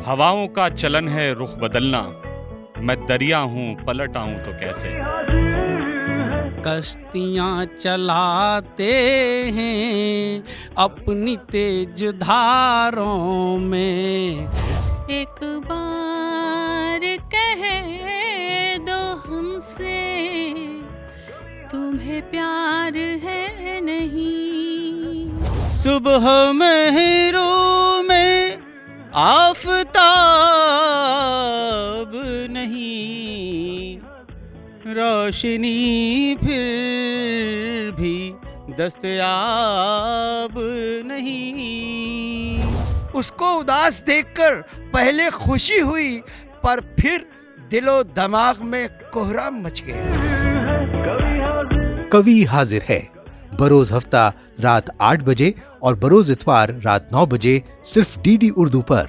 हवाओं का चलन है रुख बदलना, मैं दरिया हूँ पलट आऊँ तो कैसे। कश्तियाँ चलाते हैं अपनी तेज धारों में। एक बार कह दो हमसे, तुम्हें प्यार है नहीं। सुबह मेहरों में आफताब नहीं, रोशनी फिर भी दस्तयाब नहीं। उसको उदास देखकर पहले खुशी हुई, पर फिर दिलो दिमाग में कोहराम मच गया। कवि हाजिर है बरोज हफ्ता रात 8 बजे और बरोज इतवार रात 9 बजे सिर्फ डीडी उर्दू पर।